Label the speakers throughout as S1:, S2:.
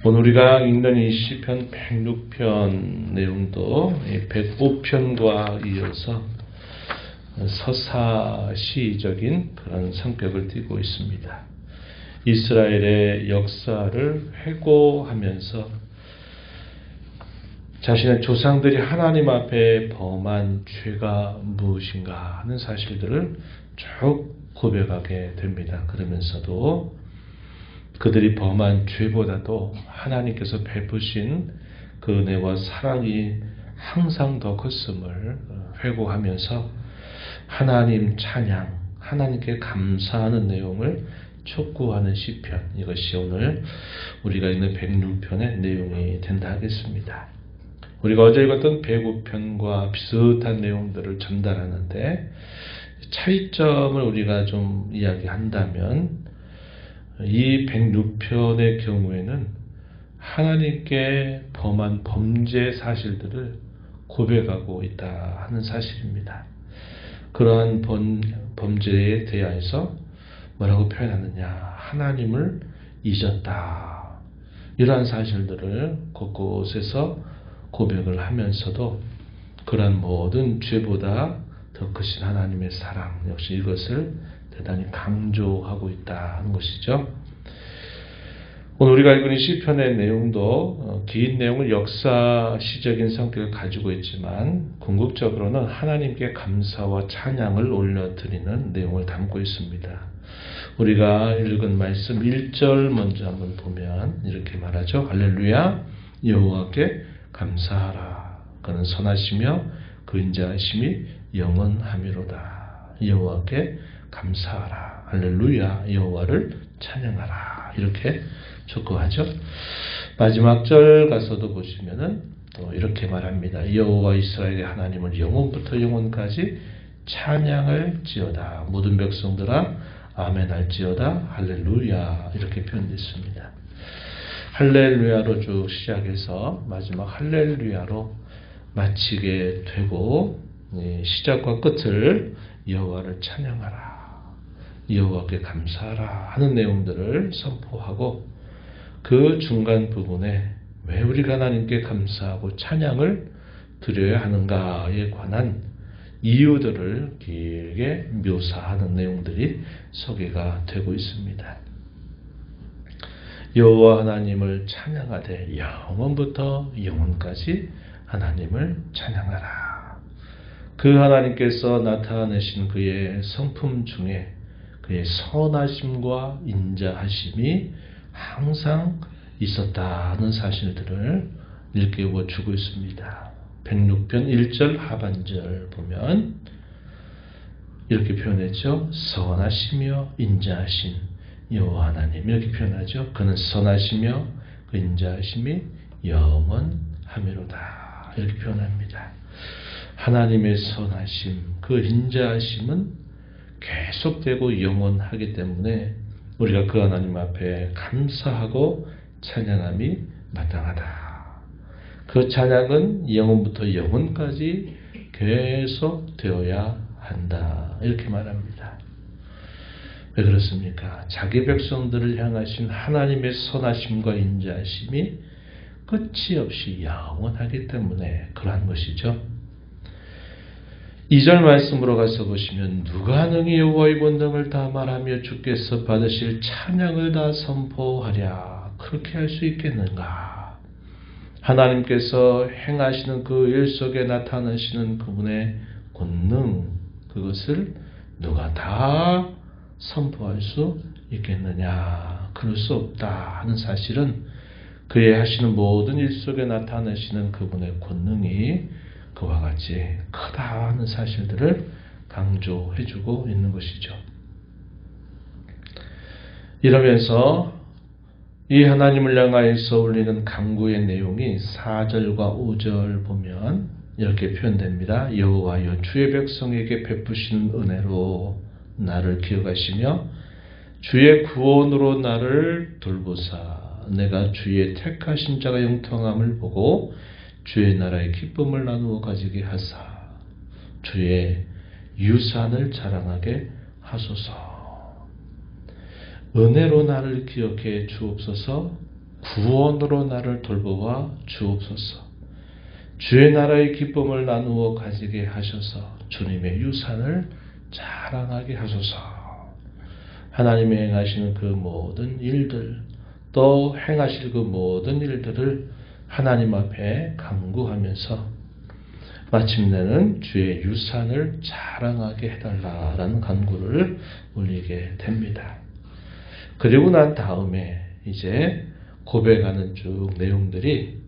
S1: 오늘 우리가 읽는 이 시편 106편 내용도 105편과 이어서 서사시적인 그런 성격을 띠고 있습니다. 이스라엘의 역사를 회고하면서 자신의 조상들이 하나님 앞에 범한 죄가 무엇인가 하는 사실들을 쭉 고백하게 됩니다. 그러면서도 그들이 범한 죄보다도 하나님께서 베푸신 그 은혜와 사랑이 항상 더 컸음을 회고하면서 하나님 찬양, 하나님께 감사하는 내용을 촉구하는 시편, 이것이 오늘 우리가 읽는 106편의 내용이 된다 하겠습니다. 우리가 어제 읽었던 105편과 비슷한 내용들을 전달하는데 차이점을 우리가 좀 이야기한다면 이 106편의 경우에는 하나님께 범한 범죄 사실들을 고백하고 있다 하는 사실입니다. 그러한 범죄에 대해서 뭐라고 표현하느냐? 하나님을 잊었다. 이러한 사실들을 곳곳에서 고백을 하면서도 그러한 모든 죄보다 더 크신 하나님의 사랑, 역시 이것을 대단히 강조하고 있다 하는 것이죠. 오늘 우리가 읽은 이 시편의 내용도 긴 내용은 역사시적인 성격을 가지고 있지만 궁극적으로는 하나님께 감사와 찬양을 올려드리는 내용을 담고 있습니다. 우리가 읽은 말씀 1절 먼저 한번 보면 이렇게 말하죠. 할렐루야, 여호와께 감사하라. 그는 선하시며 그 인자하심이 영원하미로다. 여호와께 감사하라. 할렐루야, 여호와를 찬양하라. 이렇게 촉구하죠. 마지막 절 가서도 보시면은 또 이렇게 말합니다. 여호와 이스라엘의 하나님을 영원부터 영원까지 찬양을 지어다. 모든 백성들아 아멘 할지어다. 할렐루야. 이렇게 표현됐습니다. 할렐루야로 쭉 시작해서 마지막 할렐루야로 마치게 되고 시작과 끝을 여호와를 찬양하라. 여호와께 감사하라 하는 내용들을 선포하고 그 중간 부분에 왜 우리가 하나님께 감사하고 찬양을 드려야 하는가에 관한 이유들을 길게 묘사하는 내용들이 소개가 되고 있습니다. 여호와 하나님을 찬양하되 영원부터 영원까지 하나님을 찬양하라. 그 하나님께서 나타내신 그의 성품 중에 그의 선하심과 인자하심이 항상 있었다는 사실들을 일깨워 주고 있습니다. 106편 1절 하반절 보면 이렇게 표현했죠. 선하시며 인자하신 여호와 하나님, 이렇게 표현하죠. 그는 선하시며 그 인자하심이 영원하미로다. 이렇게 표현합니다. 하나님의 선하심, 그 인자하심은 계속되고 영원하기 때문에 우리가 그 하나님 앞에 감사하고 찬양함이 마땅하다. 그 찬양은 영원부터 영원까지 계속 되어야 한다. 이렇게 말합니다. 왜 그렇습니까? 자기 백성들을 향하신 하나님의 선하심과 인자하심이 끝이 없이 영원하기 때문에 그러한 것이죠. 2절 말씀으로 가서 보시면 누가 능히 여호와의 권능을 다 말하며 주께서 받으실 찬양을 다 선포하랴. 그렇게 할 수 있겠는가? 하나님께서 행하시는 그 일 속에 나타나시는 그분의 권능, 그것을 누가 다 선포할 수 있겠느냐? 그럴 수 없다 하는 사실은 그의 하시는 모든 일 속에 나타나시는 그분의 권능이 그와 같이 크다 하는 사실들을 강조해주고 있는 것이죠. 이러면서 이 하나님을 향하여서 올리는 간구의 내용이 4절과 5절 보면 이렇게 표현됩니다. 여호와여 주의 백성에게 베푸시는 은혜로 나를 기억하시며 주의 구원으로 나를 돌보사 내가 주의 택하신 자가 형통함을 보고 주의 나라의 기쁨을 나누어 가지게 하사 주의 유산을 자랑하게 하소서. 은혜로 나를 기억해 주옵소서. 구원으로 나를 돌보아 주옵소서. 주의 나라의 기쁨을 나누어 가지게 하셔서 주님의 유산을 자랑하게 하소서. 하나님이 행하시는 그 모든 일들, 또 행하실 그 모든 일들을 하나님 앞에 간구하면서 마침내는 주의 유산을 자랑하게 해달라라는 간구를 올리게 됩니다. 그리고 난 다음에 이제 고백하는 쭉 내용들이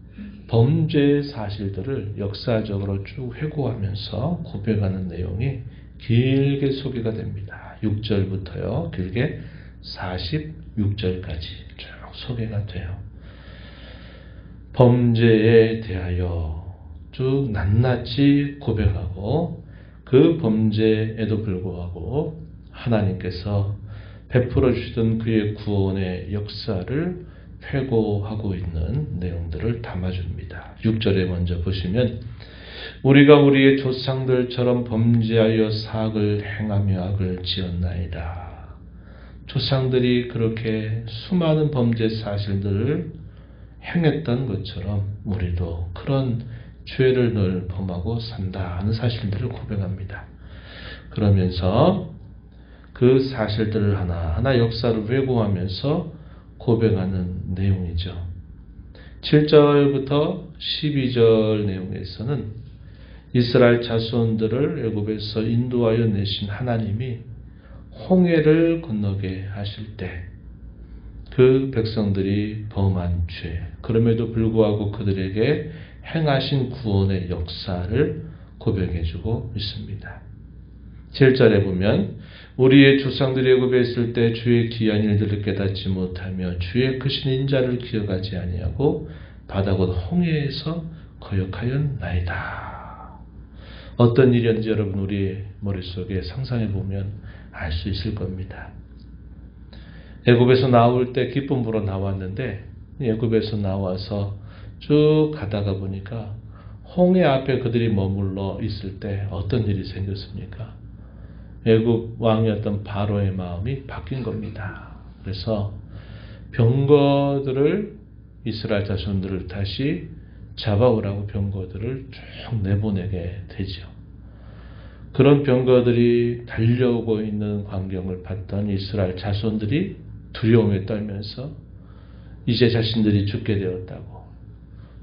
S1: 범죄의 사실들을 역사적으로 쭉 회고하면서 고백하는 내용이 길게 소개가 됩니다. 6절부터요. 길게 46절까지 쭉 소개가 돼요. 범죄에 대하여 쭉 낱낱이 고백하고 그 범죄에도 불구하고 하나님께서 베풀어 주시던 그의 구원의 역사를 회고하고 있는 내용들을 담아줍니다. 6절에 먼저 보시면 우리가 우리의 조상들처럼 범죄하여 사악을 행하며 악을 지었나이다. 조상들이 그렇게 수많은 범죄 사실들을 행했던 것처럼 우리도 그런 죄를 늘 범하고 산다 하는 사실들을 고백합니다. 그러면서 그 사실들을 하나하나 역사를 회고하면서 고백하는 내용이죠. 7절부터 12절 내용에서는 이스라엘 자손들을 애굽에서 인도하여 내신 하나님이 홍해를 건너게 하실 때 그 백성들이 범한 죄, 그럼에도 불구하고 그들에게 행하신 구원의 역사를 고백해주고 있습니다. 7절에 보면 우리의 조상들이 애굽에 있을 때 주의 기한 일들을 깨닫지 못하며 주의 크신 인자를 기억하지 아니하고 바다 곧 홍해에서 거역하였나이다. 어떤 일이었는지 여러분 우리 머릿속에 상상해 보면 알 수 있을 겁니다. 애굽에서 나올 때 기쁨 부러 나왔는데 애굽에서 나와서 쭉 가다가 보니까 홍해 앞에 그들이 머물러 있을 때 어떤 일이 생겼습니까? 애굽 왕이었던 바로의 마음이 바뀐 겁니다. 그래서 병거들을 이스라엘 자손들을 다시 잡아오라고 병거들을 쭉 내보내게 되죠. 그런 병거들이 달려오고 있는 광경을 봤던 이스라엘 자손들이 두려움에 떨면서 이제 자신들이 죽게 되었다고,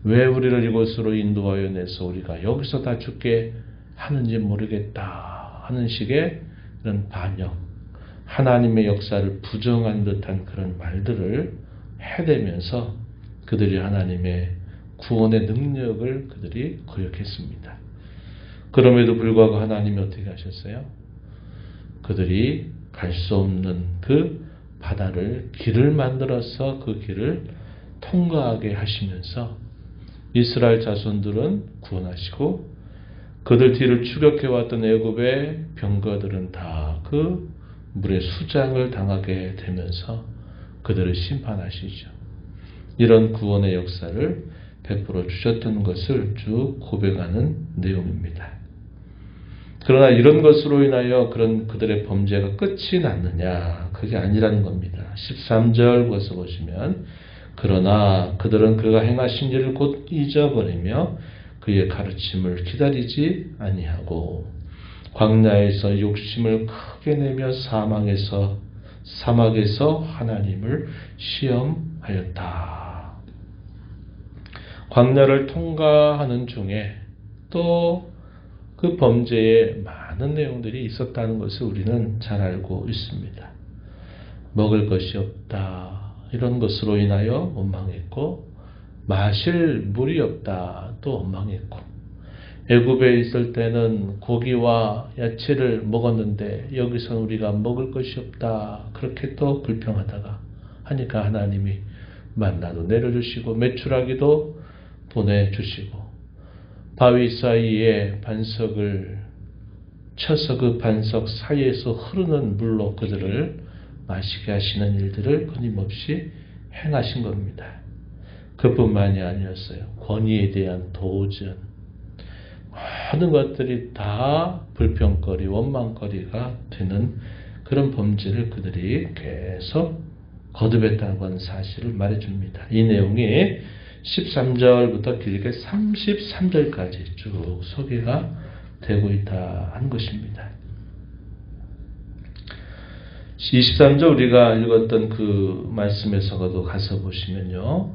S1: 왜 우리를 이곳으로 인도하여 내서 우리가 여기서 다 죽게 하는지 모르겠다 하는 식의 그런 반역, 하나님의 역사를 부정한 듯한 그런 말들을 해대면서 그들이 하나님의 구원의 능력을 그들이 거역했습니다. 그럼에도 불구하고 하나님이 어떻게 하셨어요? 그들이 갈 수 없는 그 바다를 길을 만들어서 그 길을 통과하게 하시면서 이스라엘 자손들은 구원하시고 그들 뒤를 추격해왔던 애굽의 병거들은 다 그 물의 수장을 당하게 되면서 그들을 심판하시죠. 이런 구원의 역사를 베풀어 주셨던 것을 쭉 고백하는 내용입니다. 그러나 이런 것으로 인하여 그런 그들의 범죄가 끝이 났느냐? 그게 아니라는 겁니다. 13절 거기서 보시면 그러나 그들은 그가 행하신 일을 곧 잊어버리며 그의 가르침을 기다리지 아니하고 광야에서 욕심을 크게 내며 사막에서 하나님을 시험하였다. 광야를 통과하는 중에 또 그 범죄에 많은 내용들이 있었다는 것을 우리는 잘 알고 있습니다. 먹을 것이 없다, 이런 것으로 인하여 원망했고, 마실 물이 없다 또 원망했고, 애굽에 있을 때는 고기와 야채를 먹었는데 여기서는 우리가 먹을 것이 없다, 그렇게 또 불평하다가 하니까 하나님이 만나도 내려주시고 메추라기도 보내주시고 바위 사이에 반석을 쳐서 그 반석 사이에서 흐르는 물로 그들을 마시게 하시는 일들을 끊임없이 행하신 겁니다. 그뿐만이 아니었어요. 권위에 대한 도전, 모든 것들이 다 불평거리, 원망거리가 되는 그런 범죄를 그들이 계속 거듭했다는 사실을 말해줍니다. 이 내용이 13절부터 길게 33절까지 쭉 소개가 되고 있다 한 것입니다. 23절 우리가 읽었던 그 말씀에서도 가서 보시면요.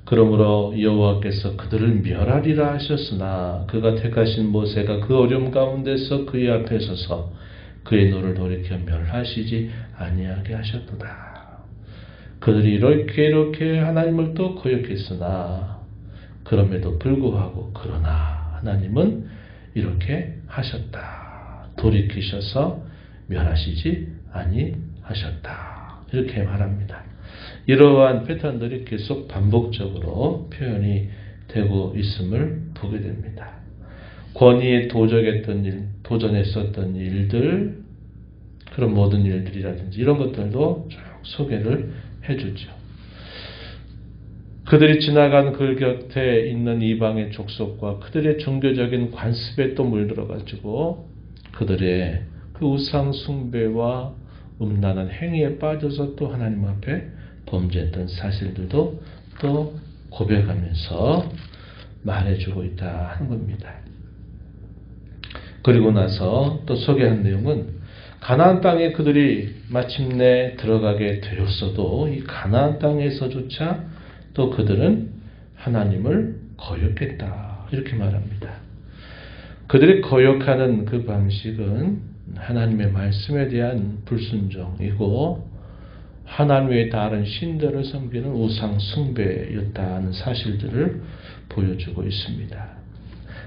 S1: 그러므로 여호와께서 그들을 멸하리라 하셨으나 그가 택하신 모세가 그 어려움 가운데서 그의 앞에 서서 그의 노를 돌이켜 멸하시지 아니하게 하셨도다. 그들이 이렇게 하나님을 또 거역했으나 그럼에도 불구하고 그러나 하나님은 이렇게 하셨다. 돌이키셔서 멸하시지 아니하셨다. 이렇게 말합니다. 이러한 패턴들이 계속 반복적으로 표현이 되고 있음을 보게 됩니다. 권위에 도전했었던 일들, 그런 모든 일들이라든지 이런 것들도 쭉 소개를 해주죠. 그들이 지나간 그 곁에 있는 이방의 족속과 그들의 종교적인 관습에 또 물들어가지고 그들의 그 우상 숭배와 음란한 행위에 빠져서 또 하나님 앞에 범죄했던 사실들도 또 고백하면서 말해주고 있다 하는 겁니다. 그리고 나서 또 소개한 내용은 가나안 땅에 그들이 마침내 들어가게 되었어도 이 가나안 땅에서조차 또 그들은 하나님을 거역했다 이렇게 말합니다. 그들이 거역하는 그 방식은 하나님의 말씀에 대한 불순종이고 하나님 외에 다른 신들을 섬기는 우상 숭배였다는 사실들을 보여주고 있습니다.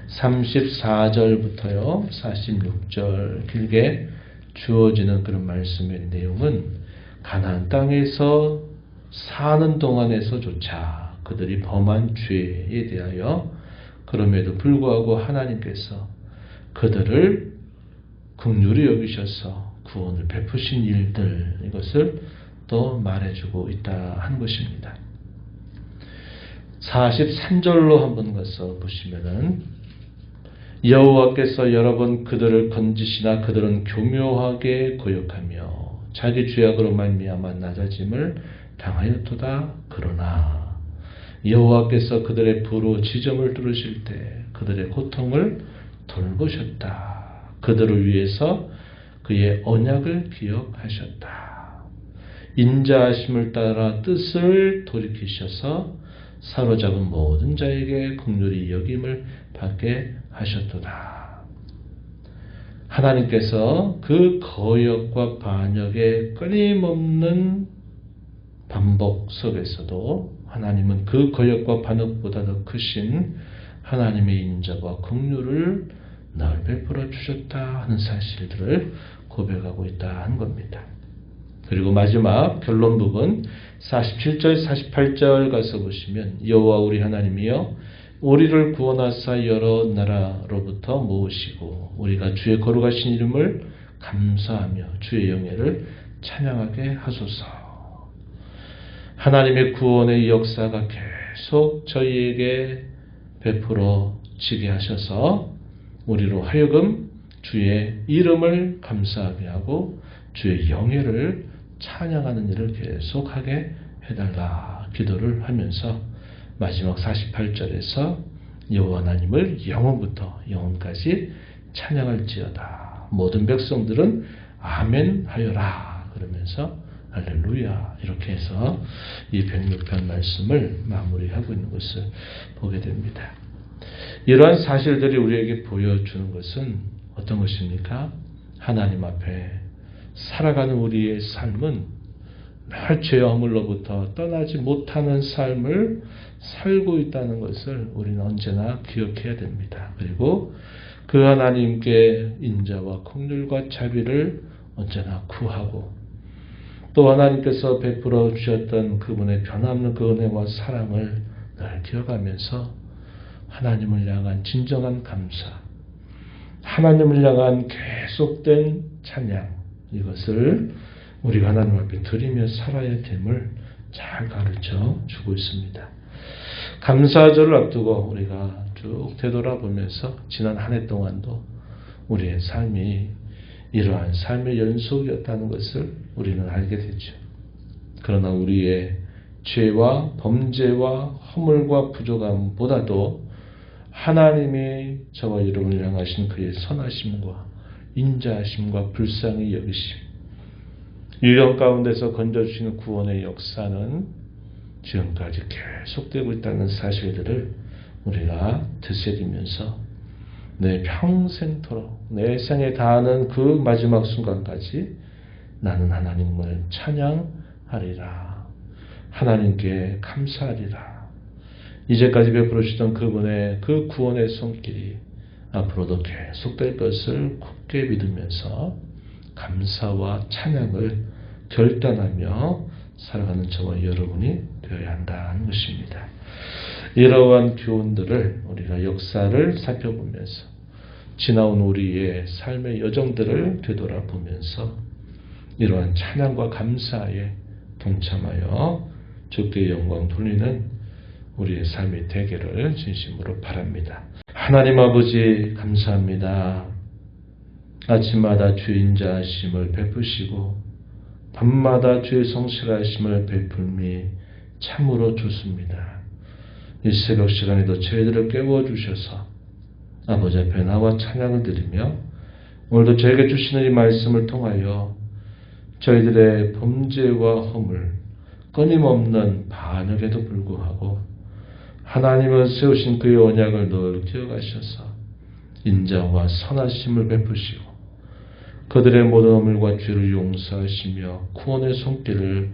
S1: 34절부터요 46절 길게 주어지는 그런 말씀의 내용은 가나안 땅에서 사는 동안에서조차 그들이 범한 죄에 대하여 그럼에도 불구하고 하나님께서 그들을 긍휼히 여기셔서 구원을 베푸신 일들 이것을 또 말해주고 있다 한 것입니다. 43절로 한번 가서 보시면은 여호와께서 여러 번 그들을 건지시나 그들은 교묘하게 거역하며 자기 죄악으로 말미암아 낮아짐을 당하였도다. 그러나 여호와께서 그들의 부로 지점을 뚫으실 때 그들의 고통을 돌보셨다. 그들을 위해서 그의 언약을 기억하셨다. 인자하심을 따라 뜻을 돌이키셔서 사로잡은 모든 자에게 긍휼히 여김을 받게 하셨도다. 하나님께서 그 거역과 반역의 끊임없는 반복 속에서도 하나님은 그 거역과 반역보다 더 크신 하나님의 인자와 긍휼을 늘 베풀어 주셨다 하는 사실들을 고백하고 있다 하는 겁니다. 그리고 마지막 결론 부분 47절 48절 가서 보시면 여호와 우리 하나님이여 우리를 구원하사 여러 나라로부터 모으시고 우리가 주의 거룩하신 이름을 감사하며 주의 영예를 찬양하게 하소서. 하나님의 구원의 역사가 계속 저희에게 베풀어지게 하셔서 우리로 하여금 주의 이름을 감사하게 하고 주의 영예를 찬양하는 일을 계속하게 해달라 기도를 하면서 마지막 48절에서 여호와 하나님을 영원부터 영원까지 찬양할지어다. 모든 백성들은 아멘 하여라 그러면서 할렐루야 이렇게 해서 이 106편 말씀을 마무리하고 있는 것을 보게 됩니다. 이러한 사실들이 우리에게 보여주는 것은 어떤 것입니까? 하나님 앞에 살아가는 우리의 삶은 늘 죄와 허물로부터 떠나지 못하는 삶을 살고 있다는 것을 우리는 언제나 기억해야 됩니다. 그리고 그 하나님께 인자와 긍휼과 자비를 언제나 구하고 또 하나님께서 베풀어 주셨던 그분의 변함없는 그 은혜와 사랑을 늘 기억하면서 하나님을 향한 진정한 감사, 하나님을 향한 계속된 찬양 이것을 우리가 하나님 앞에 드리며 살아야 됨을 잘 가르쳐 주고 있습니다. 감사절을 앞두고 우리가 쭉 되돌아보면서 지난 한 해 동안도 우리의 삶이 이러한 삶의 연속이었다는 것을 우리는 알게 되죠. 그러나 우리의 죄와 범죄와 허물과 부족함보다도 하나님이 저와 여러분을 향하신 그의 선하심과 인자하심과 불쌍히 여기심, 유령 가운데서 건져주시는 구원의 역사는 지금까지 계속되고 있다는 사실들을 우리가 되새기면서 내 평생토록 내 생에 다하는 그 마지막 순간까지 나는 하나님을 찬양하리라. 하나님께 감사하리라. 이제까지 베풀어 주시던 그분의 그 구원의 손길이 앞으로도 계속될 것을 굳게 믿으면서 감사와 찬양을 결단하며 살아가는 저와 여러분이 되어야 한다는 것입니다. 이러한 교훈들을 우리가 역사를 살펴보면서 지나온 우리의 삶의 여정들을 되돌아보면서 이러한 찬양과 감사에 동참하여 주께 영광 돌리는 우리의 삶이 되기를 진심으로 바랍니다. 하나님 아버지 감사합니다. 아침마다 주의 인자하심을 베푸시고 밤마다 주의 성실하심을 베풀미 참으로 좋습니다. 이 새벽 시간에도 저희들을 깨워주셔서 아버지 앞에 나와 찬양을 드리며 오늘도 저에게 주시는 이 말씀을 통하여 저희들의 범죄와 허물, 끊임없는 반역에도 불구하고 하나님은 세우신 그의 언약을 늘 기억하셔서 인자와 선하심을 베푸시고 그들의 모든 허물과 죄를 용서하시며 구원의 손길을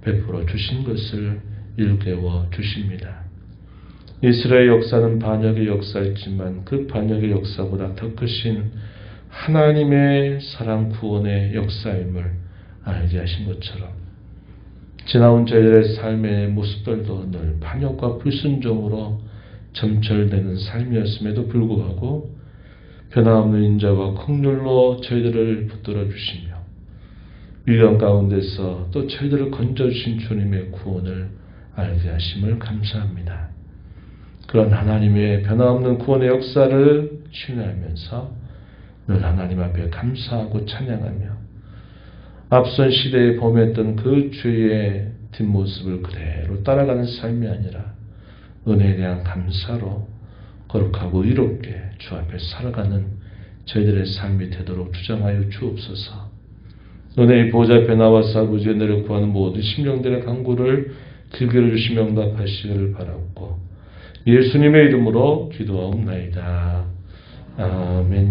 S1: 베풀어 주신 것을 일깨워 주십니다. 이스라엘 역사는 반역의 역사였지만 그 반역의 역사보다 더 크신 하나님의 사랑 구원의 역사임을 알게 하신 것처럼 지나온 저희들의 삶의 모습들도 늘 반역과 불순종으로 점철되는 삶이었음에도 불구하고 변함없는 인자와 긍휼로 저희들을 붙들어 주시며 위험 가운데서 또 저희들을 건져주신 주님의 구원을 알게 하심을 감사합니다. 그런 하나님의 변함없는 구원의 역사를 신뢰하면서 늘 하나님 앞에 감사하고 찬양하며 앞선 시대에 범했던 그 죄의 뒷모습을 그대로 따라가는 삶이 아니라 은혜에 대한 감사로 거룩하고 의롭게 주 앞에 살아가는 저희들의 삶이 되도록 주장하여 주옵소서. 은혜의 보좌 앞에 나와서 아버지의 은혜를 구하는 모든 심령들의 간구를 길게 주시며 응답하시기를 바라옵고 예수님의 이름으로 기도하옵나이다. 아멘.